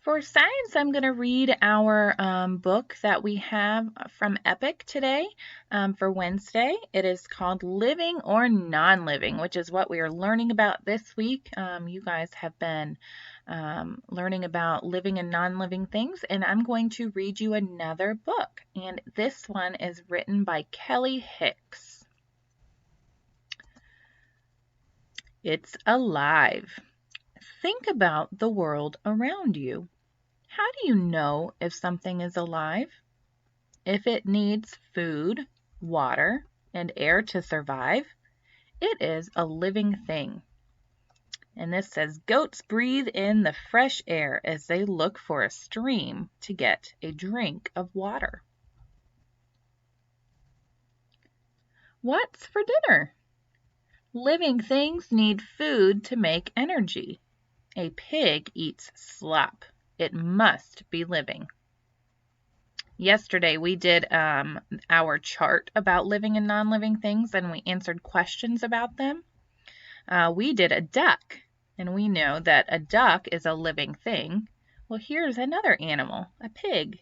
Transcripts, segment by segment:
For science, I'm going to read our book that we have from Epic today for Wednesday. It is called Living or Non-Living, which is what we are learning about this week. You guys have been learning about living and non-living things, and I'm going to read you another book. And this one is written by Kelli Hicks. It's alive. Think about the world around you. How do you know if something is alive? If it needs food, water, and air to survive, it is a living thing. And this says, goats breathe in the fresh air as they look for a stream to get a drink of water. What's for dinner? Living things need food to make energy. A pig eats slop. It must be living. Yesterday we did our chart about living and non-living things, and we answered questions about them. We did a duck, and we know that a duck is a living thing. Well, here's another animal, a pig.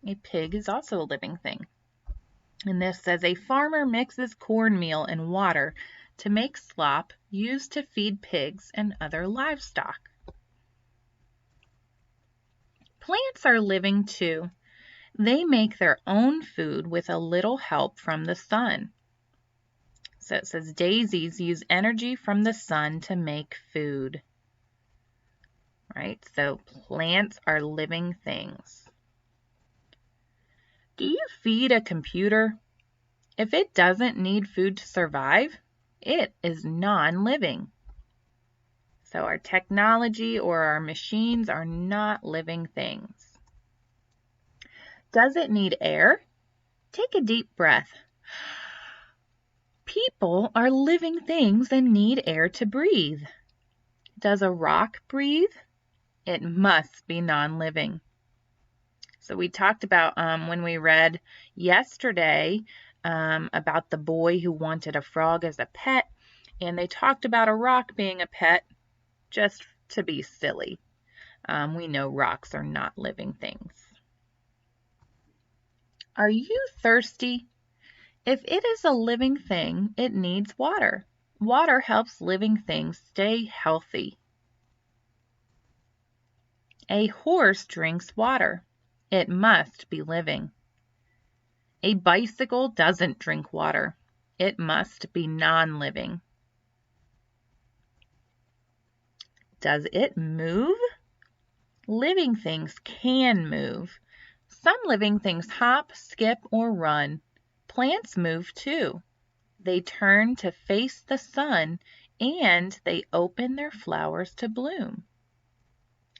A pig is also a living thing. And this says, a farmer mixes cornmeal and water to make slop used to feed pigs and other livestock. Plants are living too. They make their own food with a little help from the sun. So it says daisies use energy from the sun to make food. Right? So plants are living things. Do you feed a computer? If it doesn't need food to survive, it is non-living. So our technology or our machines are not living things. Does it need air? Take a deep breath. People are living things and need air to breathe. Does a rock breathe? It must be non-living. So we talked about when we read yesterday about the boy who wanted a frog as a pet, and they talked about a rock being a pet just to be silly. We know rocks are not living things. Are you thirsty? If it is a living thing, it needs water. Water helps living things stay healthy. A horse drinks water. It must be living. A bicycle doesn't drink water. It must be non-living. Does it move? Living things can move. Some living things hop, skip, or run. Plants move too. They turn to face the sun, and they open their flowers to bloom.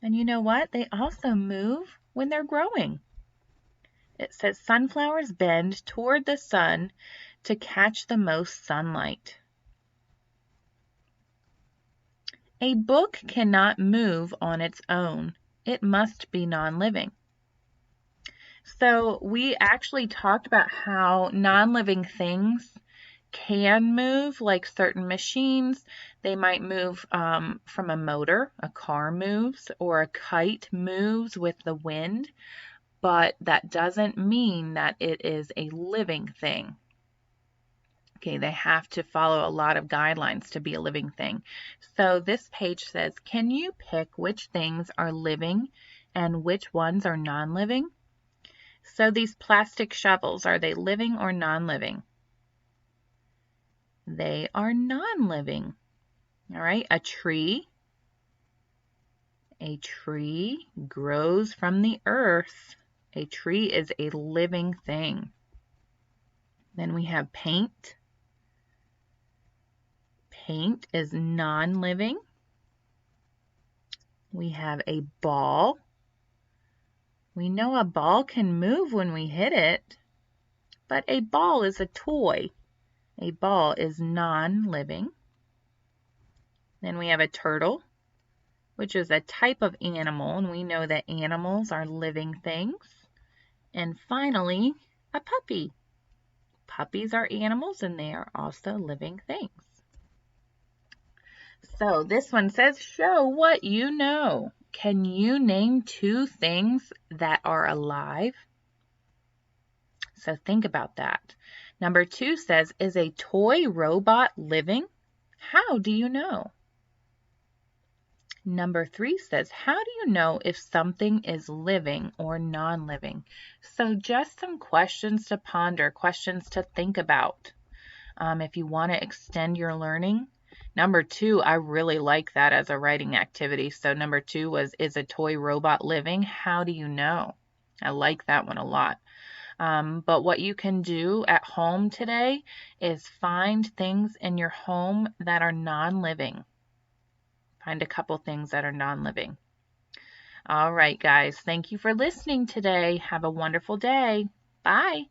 And you know what? They also move when they're growing. It says sunflowers bend toward the sun to catch the most sunlight. A book cannot move on its own. It must be non-living. So we actually talked about how non-living things can move, like certain machines. They might move from a motor, a car moves, or a kite moves with the wind, but that doesn't mean that it is a living thing. Okay, they have to follow a lot of guidelines to be a living thing. So this page says, can you pick which things are living and which ones are non-living? So these plastic shovels, are they living or non-living? They are non-living. All right, a tree grows from the earth. A tree is a living thing. Then we have paint. Paint is non-living. We have a ball. We know a ball can move when we hit it, but a ball is a toy. A ball is non-living. Then we have a turtle, which is a type of animal, and we know that animals are living things. And finally, a puppy. Puppies are animals, and they are also living things. So this one says, show what you know. Can you name 2 things that are alive? So think about that. Number 2 says, is a toy robot living? How do you know? Number 3 says, how do you know if something is living or non-living? So just some questions to ponder, questions to think about. If you want to extend your learning. Number 2, I really like that as a writing activity. So number 2 was, is a toy robot living? How do you know? I like that one a lot. But what you can do at home today is find things in your home that are non-living. Find a couple things that are non-living. All right, guys. Thank you for listening today. Have a wonderful day. Bye.